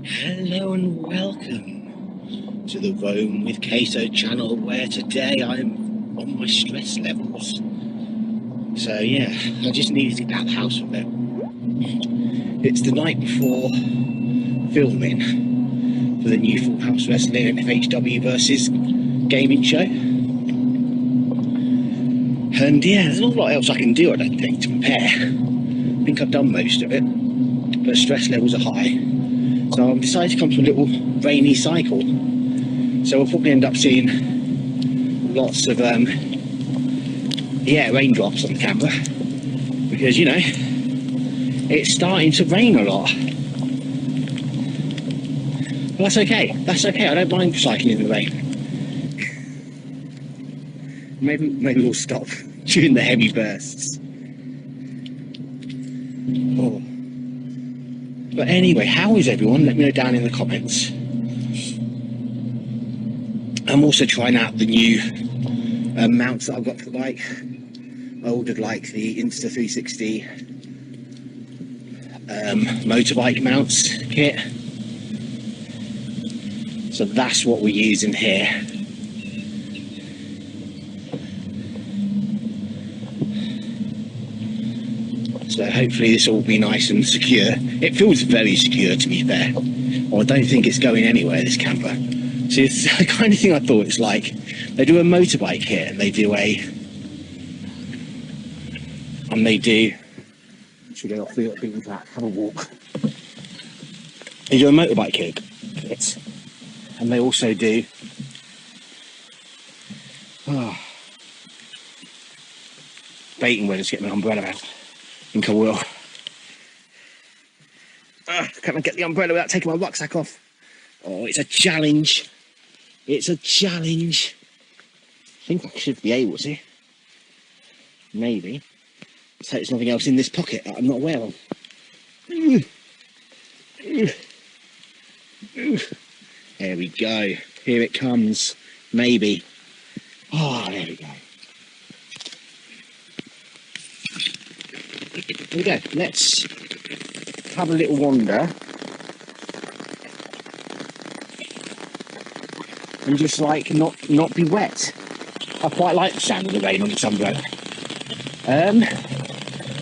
Hello and welcome to the Roam with Queso channel, where today I'm on my stress levels. So yeah, I just needed to get out of the house for a bit. It's the night before filming for the new Full House Wrestling FHW versus gaming show. And yeah, there's not a lot else I can do, I don't think, to prepare. I think I've done most of it, but stress levels are high. So I've decided to come to a little rainy cycle. So we'll probably end up seeing lots of raindrops on the camera, because you know it's starting to rain a lot. But that's okay. That's okay. I don't mind cycling in the rain. Maybe we'll stop during the heavy bursts. Oh. But anyway, how is everyone? Let me know down in the comments. I'm also trying out the new mounts that I've got for the bike. I ordered like the Insta360 motorbike mounts kit. So that's what we're using here. So hopefully this will be nice and secure. It feels very secure, to be fair. Well, I don't think it's going anywhere, this camper. So it's the kind of thing I thought it's like. They do a motorbike here, and they do should we go off the beaten path, have a walk. They do a motorbike kit, and they also do baiting where to get my umbrella out. I think I will. Can I get the umbrella without taking my rucksack off? Oh, it's a challenge. It's a challenge. I think I should be able to. Maybe. Let's hope there's nothing else in this pocket that I'm not aware of. There we go. Here it comes. Maybe. Oh, there we go. Here we go. Let's have a little wander. And just like not be wet. I quite like the sound of the rain on this umbrella.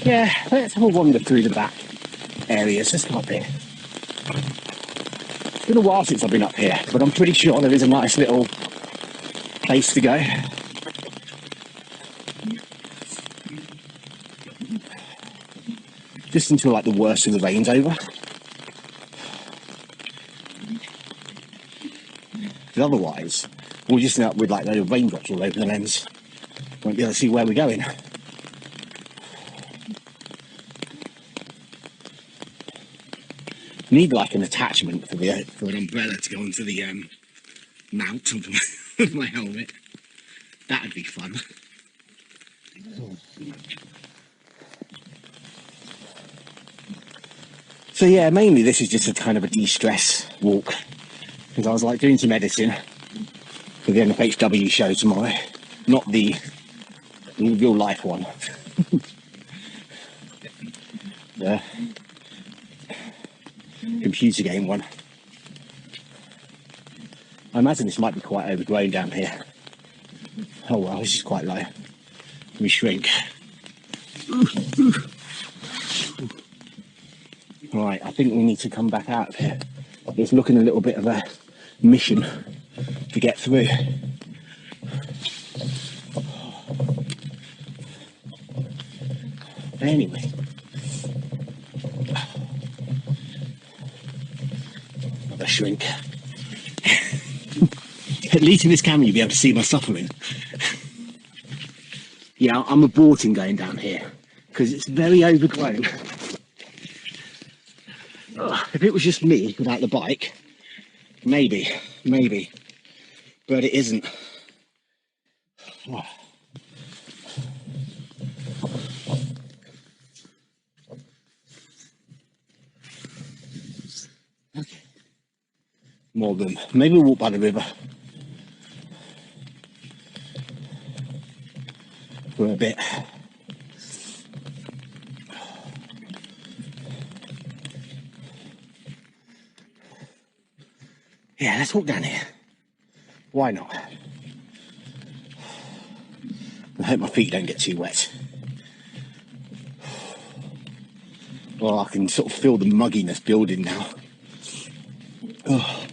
Yeah, let's have a wander through the back areas. Let's go up here. It's been a while since I've been up here, but I'm pretty sure there is a nice little place to go. Just until like the worst of the rain's over. Because otherwise, we'll just end up with like those raindrops all over the lens. Won't be able to see where we're going. Need like an attachment for an umbrella to go onto the mount of my helmet. That'd be fun. So yeah, mainly this is just a kind of a de-stress walk, because I was like doing some editing for the NFHW show tomorrow, not the real life one. The computer game one. I imagine this might be quite overgrown down here. Oh well, this is quite low. Let me shrink. Right, I think we need to come back out of here. It's looking a little bit of a mission to get through. Anyway. Another shrink. At least in this camera you'll be able to see my suffering. Yeah, I'm aborting going down here because it's very overgrown. If it was just me without the bike, maybe, but it isn't. Oh. Okay. More room. Maybe we'll walk by the river for a bit. Yeah, let's walk down here. Why not? I hope my feet don't get too wet. Well, I can sort of feel the mugginess building now. Oh.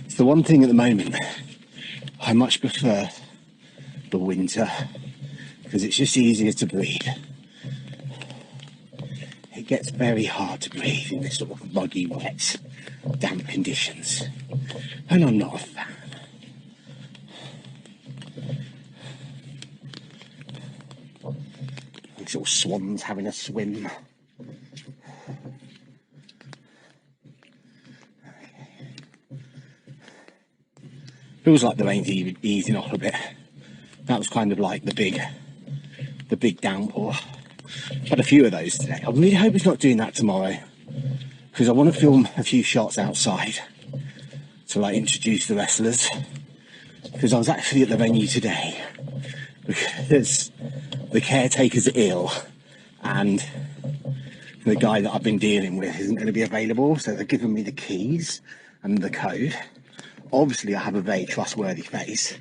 It's the one thing at the moment. I much prefer the winter because it's just easier to breathe. It gets very hard to breathe in this sort of muggy, wet, damp conditions, and I'm not a fan. These little swans having a swim. Feels like the rain's easing off a bit. That was kind of like the big downpour. Had a few of those today. I really hope it's not doing that tomorrow, because I want to film a few shots outside to like introduce the wrestlers. Because I was actually at the venue today because the caretaker's ill and the guy that I've been dealing with isn't going to be available, so they're giving me the keys and the code. Obviously I have a very trustworthy face.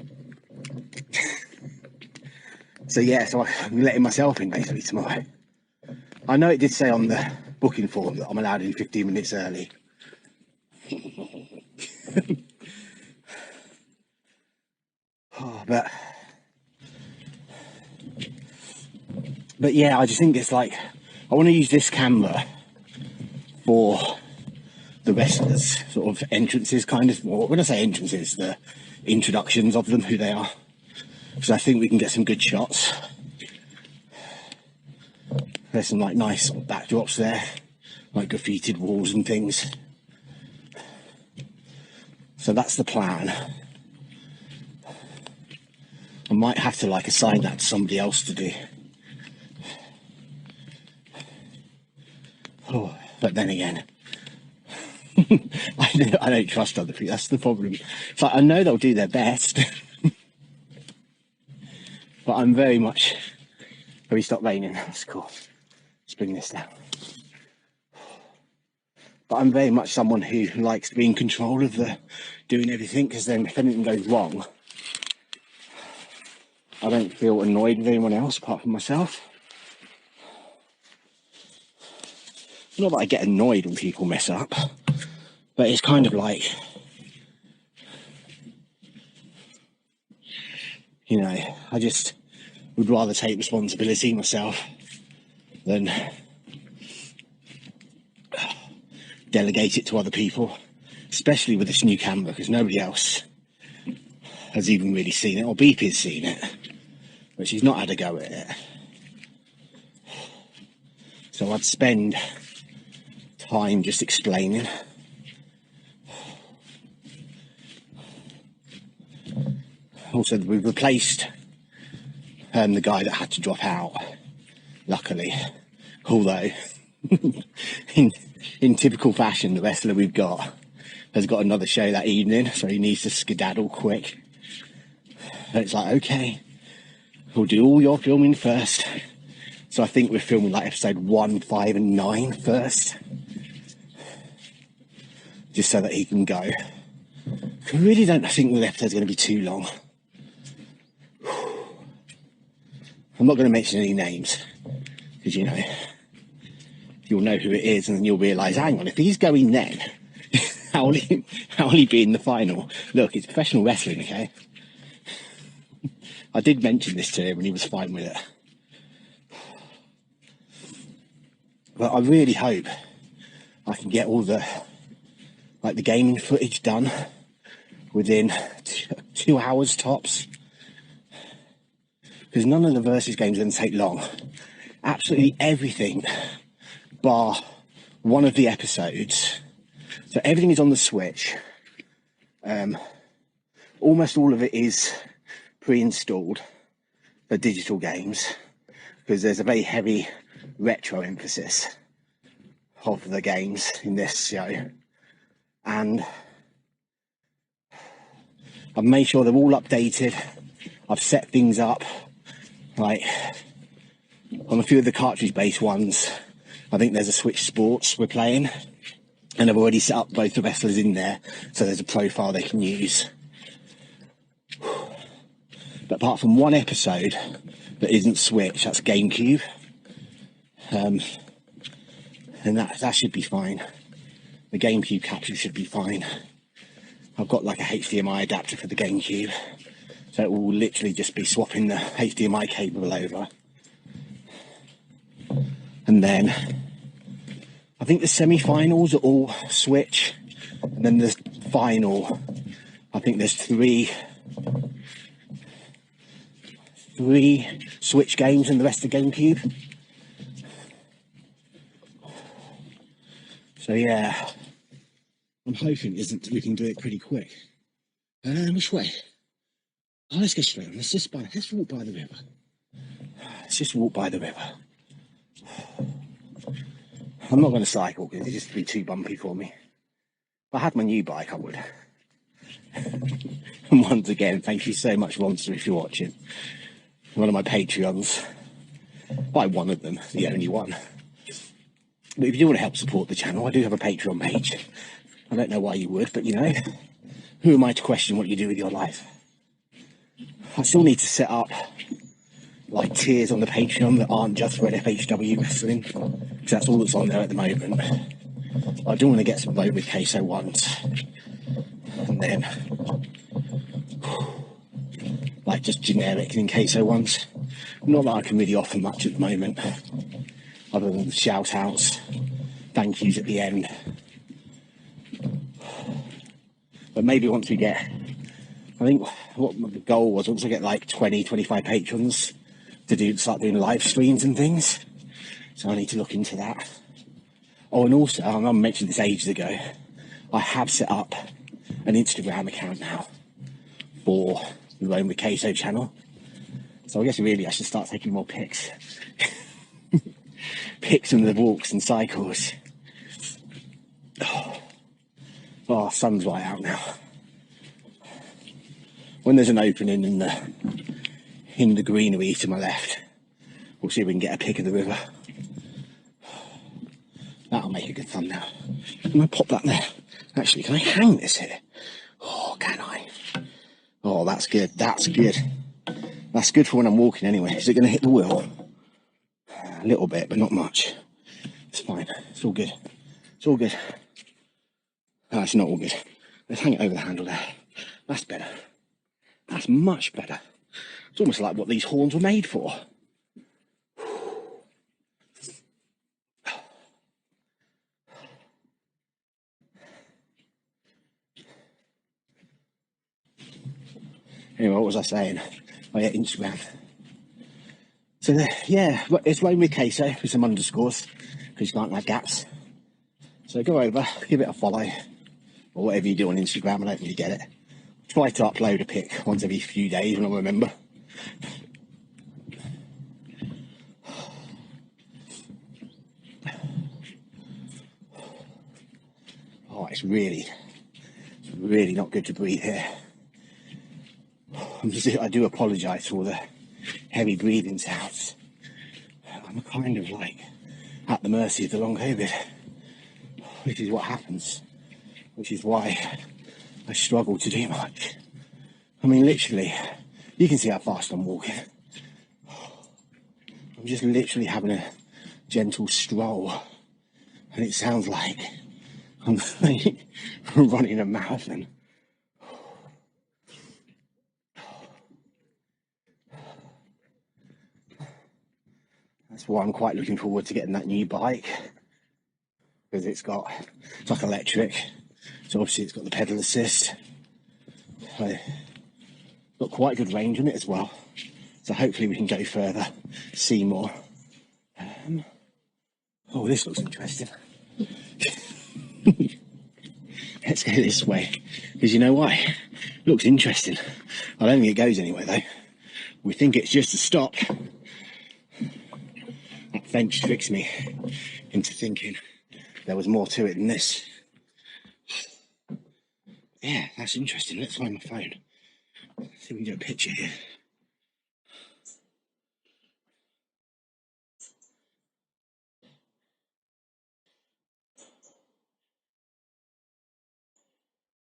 So yeah, so I'm letting myself in basically tomorrow. I know it did say on the booking form that I'm allowed in 15 minutes early. Oh, but yeah, I just think it's like, I want to use this camera for the wrestlers' sort of entrances, kind of. Well, when I say entrances, the introductions of them, who they are. Because I think we can get some good shots. There's some like nice backdrops there, like graffitied walls and things. So that's the plan. I might have to like assign that to somebody else to do. Oh, but then again, I don't trust other people. That's the problem. It's like I know they'll do their best, but I'm very much. Have we stopped raining? That's cool. Let's bring this down. But I'm very much someone who likes to be in control of the doing everything, because then if anything goes wrong, I don't feel annoyed with anyone else apart from myself. Not that I get annoyed when people mess up, but it's kind of like, you know, I just would rather take responsibility myself than delegate it to other people, especially with this new camera, because nobody else has even really seen it, or BP's seen it, but she's not had a go at it. So I'd spend time just explaining. Also, we've replaced the guy that had to drop out, luckily, although in typical fashion, the wrestler we've got has got another show that evening, so he needs to skedaddle quick. And it's like, okay, we'll do all your filming first. So I think we're filming like episode 1, 5 and 9 first, just so that he can go. I really don't think the episode's going to be too long. I'm not going to mention any names, because, you know, you'll know who it is, and then you'll realise, hang on, if he's going then, how will he be in the final? Look, it's professional wrestling, okay? I did mention this to him and he was fine with it. But I really hope I can get all the gaming footage done within 2 hours tops. Because none of the versus games are going to take long. Absolutely everything, bar one of the episodes. So everything is on the Switch. Almost all of it is pre-installed for digital games, because there's a very heavy retro emphasis of the games in this show. And I've made sure they're all updated. I've set things up. Like, on a few of the cartridge-based ones, I think there's a Switch Sports we're playing. And I've already set up both the wrestlers in there, so there's a profile they can use. But apart from one episode that isn't Switch, that's GameCube. And that should be fine. The GameCube capture should be fine. I've got like a HDMI adapter for the GameCube, so it will literally just be swapping the HDMI cable over. And then I think the semi-finals are all Switch, and then the final, I think there's three Switch games and the rest of GameCube. So yeah, I'm hoping we can do it pretty quick. Which way? Oh, let's go straight on. Let's walk by the river. Let's just walk by the river. I'm not going to cycle because it'd just be too bumpy for me. If I had my new bike, I would. And once again, thank you so much, Monster, if you're watching. One of my Patreons. By one of them, the only one. But if you do want to help support the channel, I do have a Patreon page. I don't know why you would, but you know, who am I to question what you do with your life? I still need to set up like tiers on the Patreon that aren't just for FHW wrestling, because that's all that's on there at the moment. I do want to get some vote with Queso ones, and then like just generic in Queso ones. Not that I can really offer much at the moment, other than shout outs, thank yous at the end. But maybe once we get, I think what the goal was, once I get like 20, 25 patrons to start doing live streams and things. So I need to look into that. Oh, and also, I mentioned this ages ago, I have set up an Instagram account now for the Roam with Queso channel. So I guess really I should start taking more pics. Pics of the walks and cycles. Oh, sun's right out now. When there's an opening in the greenery to my left, we'll see if we can get a pic of the river. That'll make a good thumbnail. Can I pop that there? Actually, can I hang this here? Oh, can I? Oh, that's good. That's good. That's good for when I'm walking anyway. Is it going to hit the wheel? A little bit, but not much. It's fine. It's all good. It's all good. No, it's not all good. Let's hang it over the handle there. That's better. That's much better. It's almost like what these horns were made for. Anyway, what was I saying? Oh yeah, Instagram. So yeah, it's Roam with Queso with some underscores, because you can't have gaps. So go over, give it a follow, or whatever you do on Instagram, I don't really get it. Try to upload a pic once every few days when I remember. Oh, it's really not good to breathe here. I do apologise for all the heavy breathing sounds. I'm kind of like at the mercy of the long COVID, which is what happens, which is why I struggle to do much. I mean, literally, you can see how fast I'm walking. I'm just literally having a gentle stroll, and it sounds like I'm like running a marathon. That's why I'm quite looking forward to getting that new bike, because it's like electric, so obviously it's got the pedal assist. So got quite good range on it as well, so hopefully we can go further, see more. Oh, this looks interesting. Let's go this way, because you know why? It looks interesting. I don't think it goes anywhere though. We think it's just a stop. That fence tricks me into thinking there was more to it than this. Yeah, that's interesting. Let's find my phone. See if we can get a picture here.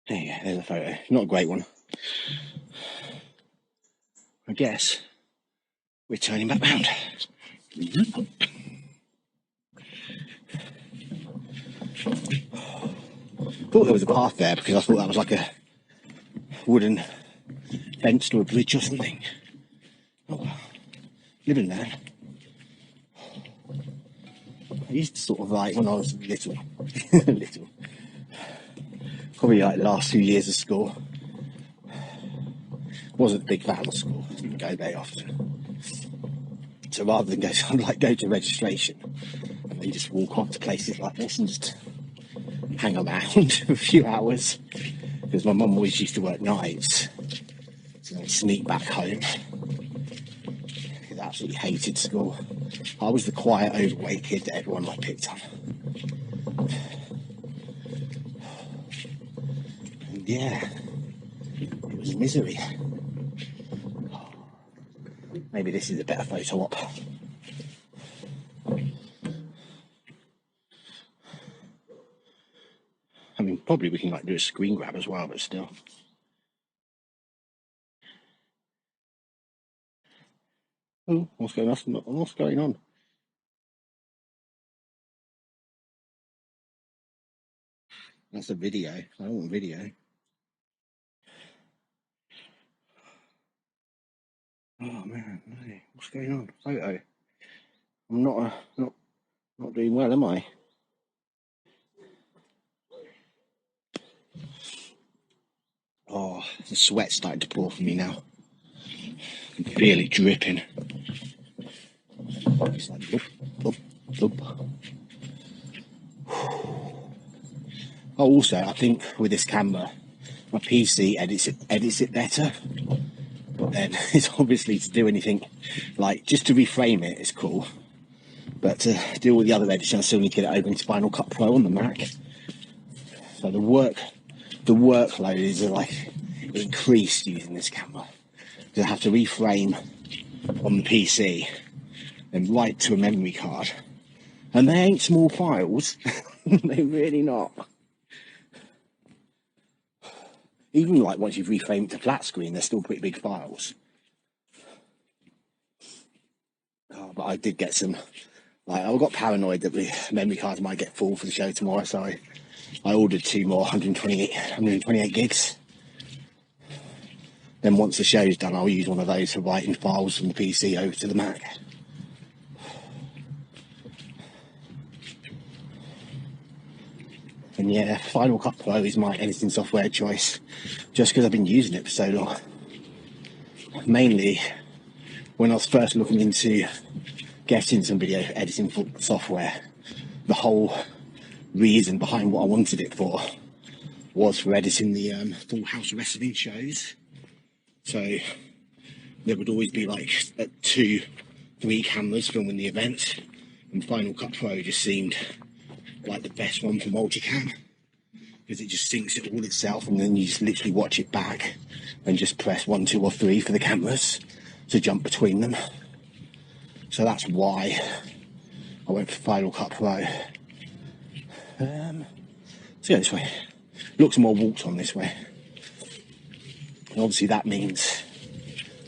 There you go, there's a photo. Not a great one. I guess we're turning back round. Thought there was a path there because I thought that was like a wooden fence or a bridge or something. Oh well, living there. I used to sort of like, when I was little, probably like the last few years of school, wasn't a big fan of school, didn't go very often. So rather than go to registration, and then just walk off to places like this and just hang around for a few hours, because my mum always used to work nights, so I'd sneak back home. I absolutely hated school. I was the quiet, overweight kid that everyone like picked on. And yeah, it was misery. Maybe this is a better photo op. I mean, probably we can like do a screen grab as well, but still. Oh, what's going on? What's going on? That's a video. I don't want video. Oh man, no. What's going on? Photo. I'm not doing well, am I? Oh, the sweat's starting to pour from me now. I can feel it dripping. It's like bloop, bloop, bloop. Oh, also, I think with this camera, my PC edits it better. But then it's obviously to do anything, like just to reframe it is cool. But to deal with the other editing, I still need to get it over into Final Cut Pro on the Mac. So the workload is like increased using this camera. Because I have to reframe on the PC and write to a memory card. And they ain't small files. They're really not. Even like once you've reframed it to flat screen, they're still pretty big files. Oh, but I did get some, like I got paranoid that the memory cards might get full for the show tomorrow, so I ordered 2 more 128 gigs. Then once the show's done, I'll use one of those for writing files from the PC over to the Mac. And yeah, Final Cut Pro is my editing software choice, just because I've been using it for so long. Mainly, when I was first looking into getting some video editing software, the whole reason behind what I wanted it for was for editing the Full House wrestling shows. So there would always be like 2-3 cameras filming the events, and Final Cut Pro just seemed like the best one for multicam, because it just syncs it all itself, and then you just literally watch it back and just press 1, 2 or 3 for the cameras to jump between them. So that's why I went for Final Cut Pro. Let's go this way. Looks more walked on this way. And obviously that means,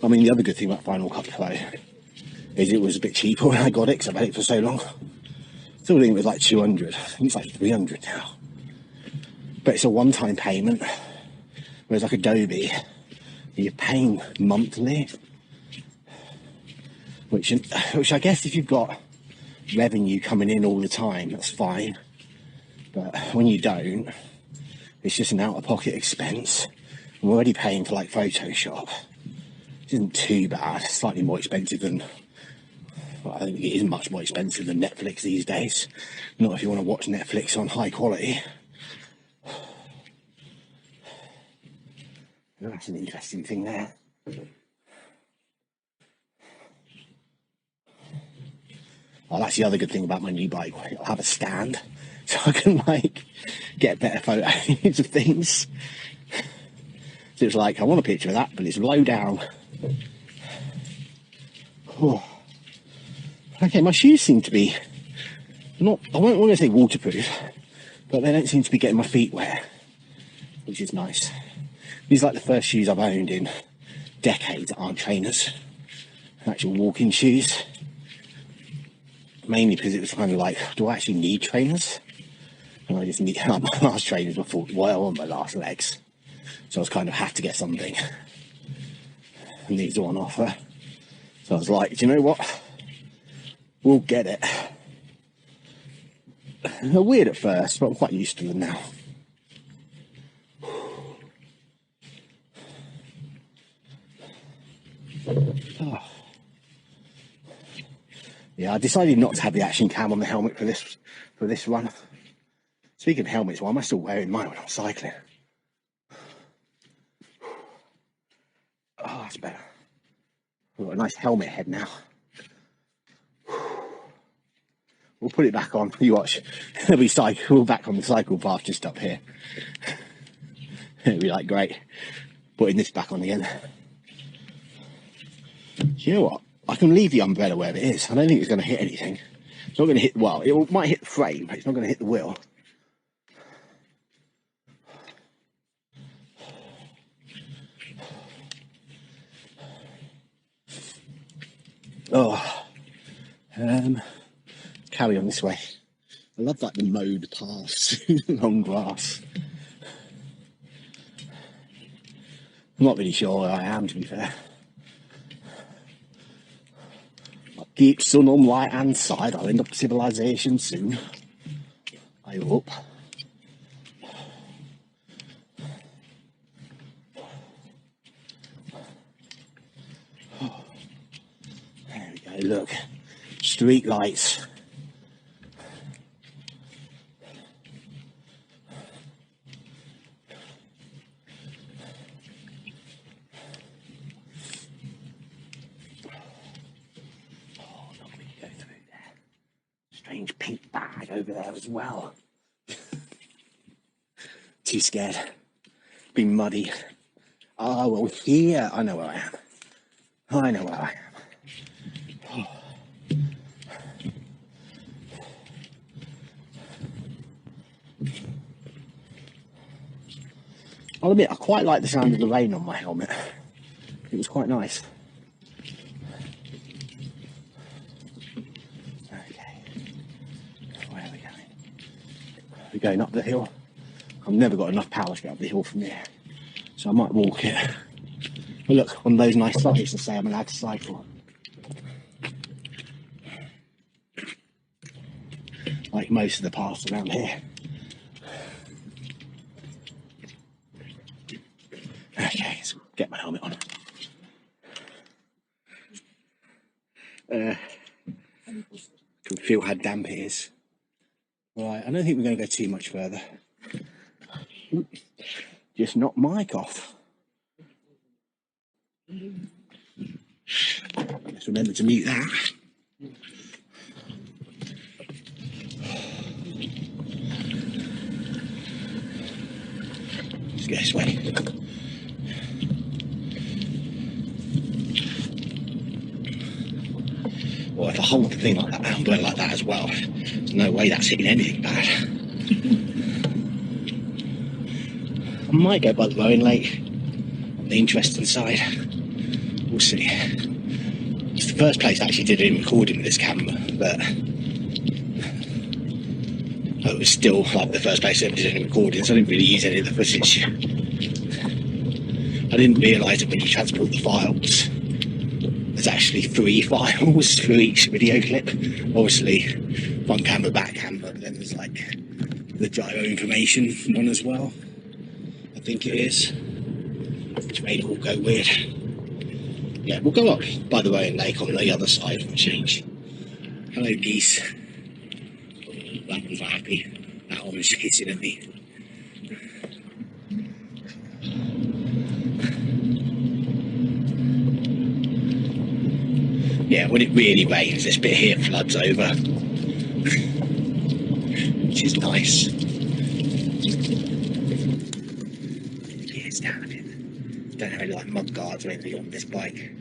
I mean, the other good thing about Final Cut Pro is it was a bit cheaper when I got it, because I've had it for so long. Still think it was like 200. I think it's like 300 now. But it's a one-time payment. Whereas like Adobe, you're paying monthly. Which I guess if you've got revenue coming in all the time, that's fine. But when you don't, it's just an out-of-pocket expense. I'm already paying for like Photoshop. It isn't too bad. It's slightly more expensive than, well, I think it is much more expensive than Netflix these days. Not if you want to watch Netflix on high quality. That's an interesting thing there. Oh, that's the other good thing about my new bike. I'll have a stand, so I can like get better photos of things. So it's like, I want a picture of that, but it's low down. Oh. Okay, my shoes seem to be not, I won't want to say waterproof, but they don't seem to be getting my feet wet. which is nice. These are like the first shoes I've owned in decades that aren't trainers, actual walking shoes. Mainly because it was kind of like, do I actually need trainers? And I just need, my last trainers were full well on my last legs, so I was kind of had to get something, and these are on offer. So I was like, do you know what? We'll get it. They're weird at first, but I'm quite used to them now. Oh. Yeah, I decided not to have the action cam on the helmet for this run. Speaking of helmets, why am I still wearing mine when I'm cycling? Oh, that's better. I've got a nice helmet head now. We'll put it back on. You watch. We'll back on the cycle path just up here. It'll be like great. Putting this back on again. You know what? I can leave the umbrella where it is. I don't think it's going to hit anything. It's not going to hit, well, it might hit the frame, but it's not going to hit the wheel. Oh, carry on this way. I love like the mowed paths, long grass. I'm not really sure where I am, to be fair. I'll keep sun on right hand side. I'll end up civilization soon. I hope. There we go, look. Street lights. Strange pink bag over there as well. Too scared. Been muddy. Oh, well, here. I know where I am. I know where I am. I'll admit, I quite like the sound of the rain on my helmet. It was quite nice. We're going up the hill. I've never got enough power to get up the hill from here, so I might walk it. But look, on those nice sides to say I'm allowed to cycle. Like most of the paths around here. Okay, let's get my helmet on. Can feel how damp it is. Right, I don't think we're going to go too much further. Just knock mic off. Let's remember to mute that. Let's go this way. Well, if I hold the thing like that, I'm going like that as well. There's no way that's hitting anything bad. I might go by the rowing lake on the interesting side. We'll see. It's the first place I actually did a recording with this camera, but it was still like the first place I ever did any recording, so I didn't really use any of the footage. I didn't realise that when you transport the files, there's actually 3 files for each video clip. Obviously, front camera, back camera, but then there's like the gyro information one as well. I think it is, which made it all go weird. Yeah, we'll go up by the rowing lake on the other side for a change. Hello, geese. That one's happy. That one was hissing at me. Yeah, when it really rains, this bit here floods over, which is nice. Yeah, it's down a bit. Don't have any like mud guards or anything on this bike.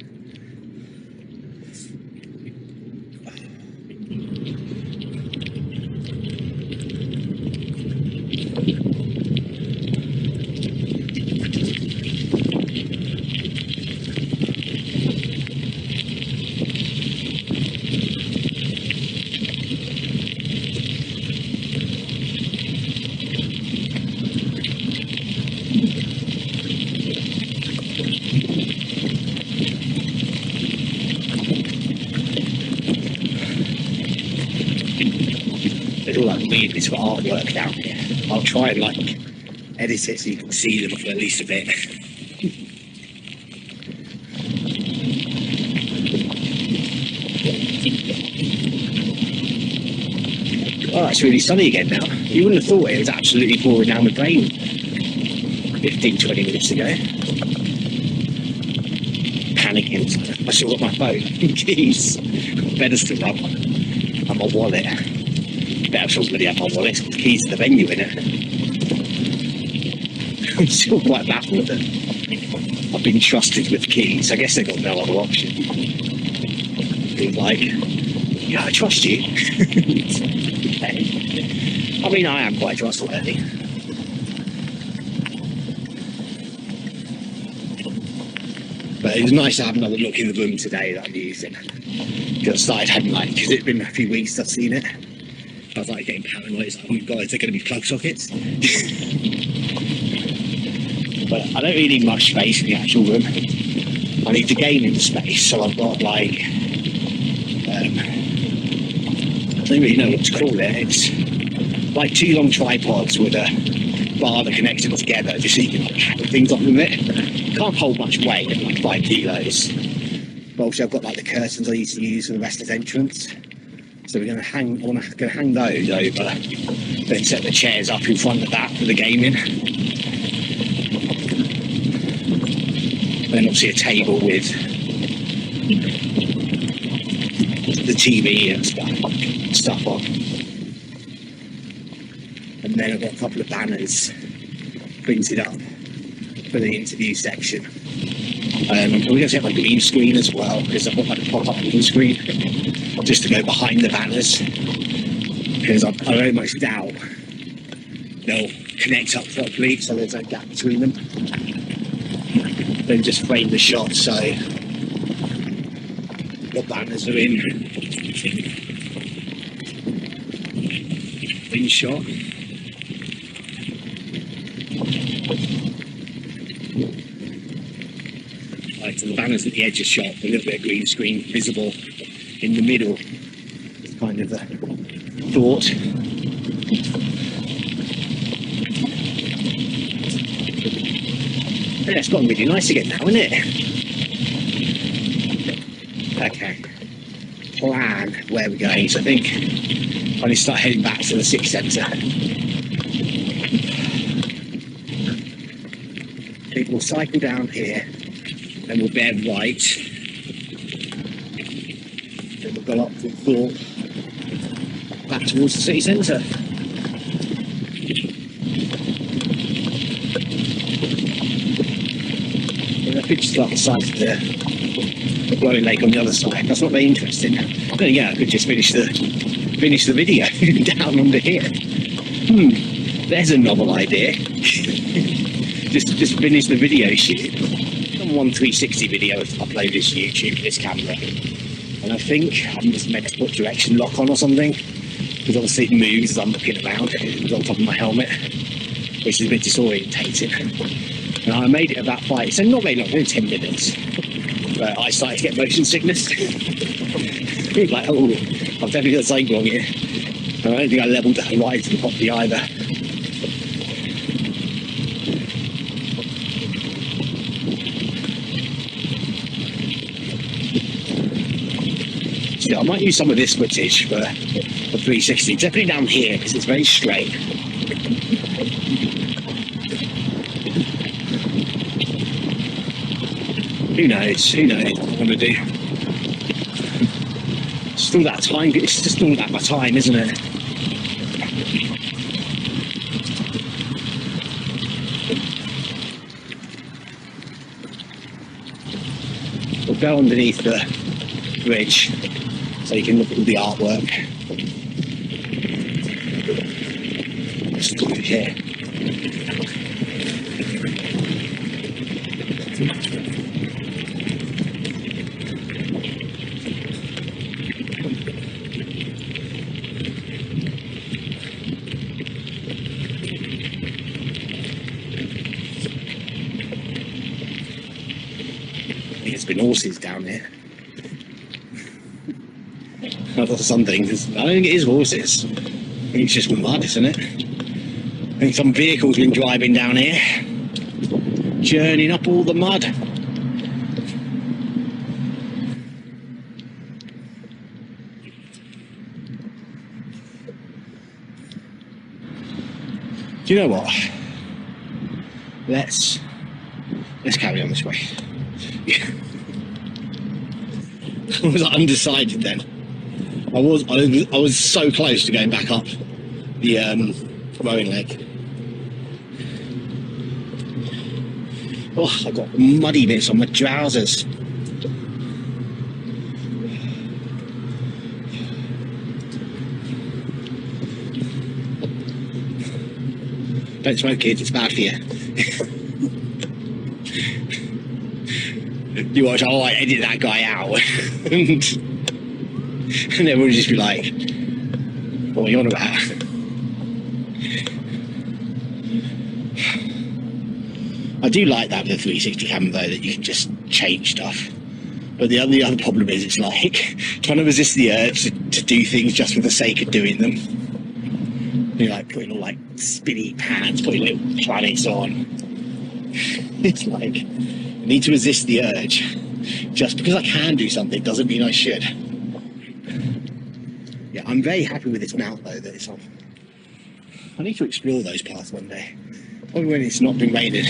brilliant bits of artwork down here. I'll try and like edit it so you can see them for at least a bit. Oh, it's really sunny again now. You wouldn't have thought it was absolutely pouring down with rain 15-20 minutes ago. Panicking. I still got my phone, keys, better still up, and my wallet. Better sure somebody had my wallet, it's got the keys to the venue in it. I'm still quite baffled that I've been trusted with keys. I guess they've got no other option. It's like, yeah, I trust you. I mean, I am quite trustworthy. But it was nice to have another look in the room today that I'm using. Because I started having like, because it's been a few weeks since I've seen it. I was like getting paranoid. It's like, oh my god, is there going to be plug sockets? But I don't really need much space in the actual room. I need to gain in space, so I've got like, I don't really know what to call it. It's like 2 long tripods with a bar that connects them together, just so you can like, hang things off of it. Can't hold much weight, like 5 kilos. But also I've got like the curtains I used to use for the wrestlers' entrance. So we're going to hang those over, then set the chairs up in front of that for the gaming. Then obviously a table with the TV and stuff on. And then I've got a couple of banners printed up for the interview section. I'm probably going to set my green screen as well, because I've got like a pop-up green screen just to go behind the banners, because I very much doubt they'll connect up properly, so there's no gap between them. Then just frame the shot so the banners are in shot. Right, so the banners at the edge of shot, a little bit of green screen visible in the middle. It's kind of the thought. Yeah, it's gotten really nice again now, isn't it? Okay. Plan where we're going. So I think I need to start heading back to the City Centre. I think we'll cycle down here, then we'll bear right. Then we'll go up to the floor, back towards the City Centre. And I could just go up the side of the glowing lake on the other side. That's not very interesting. Then yeah, I could just finish the video down under here. There's a novel idea. just finish the video shoot. One 360 video uploaded to YouTube with this camera, and I think I'm just meant to put direction lock on or something, because obviously it moves as I'm looking around. It was on top of my helmet, which is a bit disorientating. And I made it about 5, so not very long, only 10 minutes. But I started to get motion sickness. Like, oh, I've definitely got something wrong here. I don't think I levelled that right to the properly either. So yeah, I might use some of this footage for 360, definitely down here because it's very straight. Who knows what I'm going to do. It's all that time, it's just all that my time, isn't it? We'll go underneath the bridge so you can look at all the artwork. Let's do it here. There's been horses down here. I thought some things, I don't think it is horses. think it's just mud, isn't it? I think some vehicle's been driving down here, churning up all the mud. Do you know what? Let's carry on this way. I was undecided then. I was so close to going back up the rowing leg. Oh, I got muddy bits on my trousers. Don't smoke, kids, it's bad for you. You watch, oh, I edit that guy out. and everyone would just be like, what are you on about? I do like that with the 360 camera though, that you can just change stuff. But the other problem is, it's like trying to resist the urge to do things just for the sake of doing them. You're like putting all like spinny pans, putting little planets on. It's like, I need to resist the urge. Just because I can do something doesn't mean I should. Yeah, I'm very happy with this mount though that it's on. I need to explore those paths one day. Probably when it's not been raining.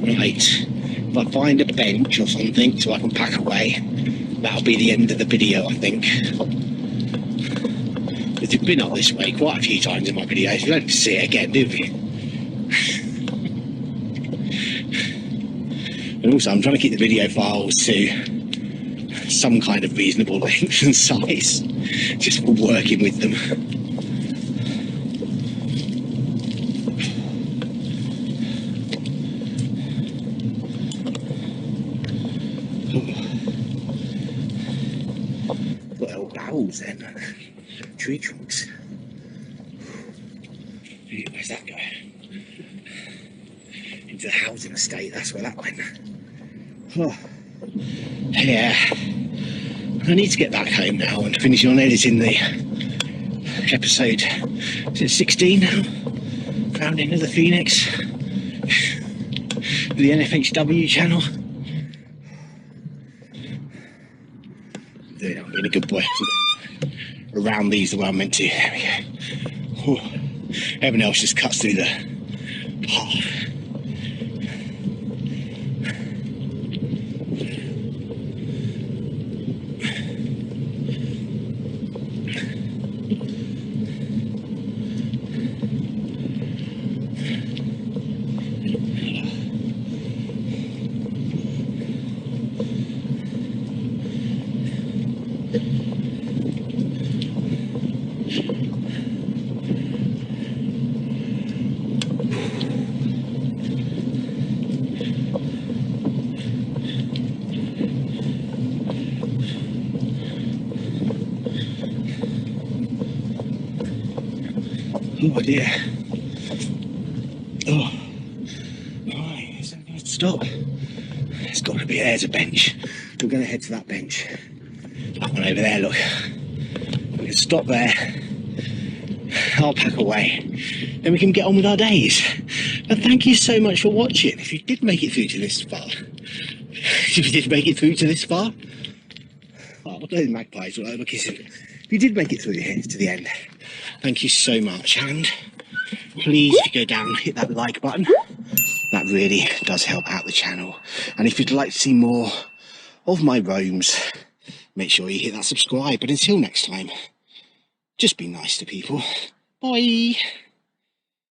Right, if I find a bench or something so I can pack away, that'll be the end of the video, I think. Because you've been up this way quite a few times in my videos, you don't see it again, do you? And also I'm trying to keep the video files to some kind of reasonable length and size, just for working with them. Got old owls then, tree trunks. Where's that go? Into the housing estate, that's where that went. Oh. Yeah, I need to get back home now and finish on editing the episode, is it 16 now? Round into the Phoenix, the NFHW channel. I'm being a good boy. Around these the way I'm meant to. There we go. Oh. Everyone else just cuts through the path. Oh dear. Oh. Right, is that going to stop? It's got to be, there's a bench. We're going to head to that bench. That one over there, look. We can stop there. I'll pack away. Then we can get on with our days. But thank you so much for watching. If you did make it through to this far. Oh, those magpies all over kissing. If you did make it through here to the end, thank you so much, and please go down and hit that like button. That really does help out the channel. And if you'd like to see more of my roams, make sure you hit that subscribe. But until next time, just be nice to people. Bye.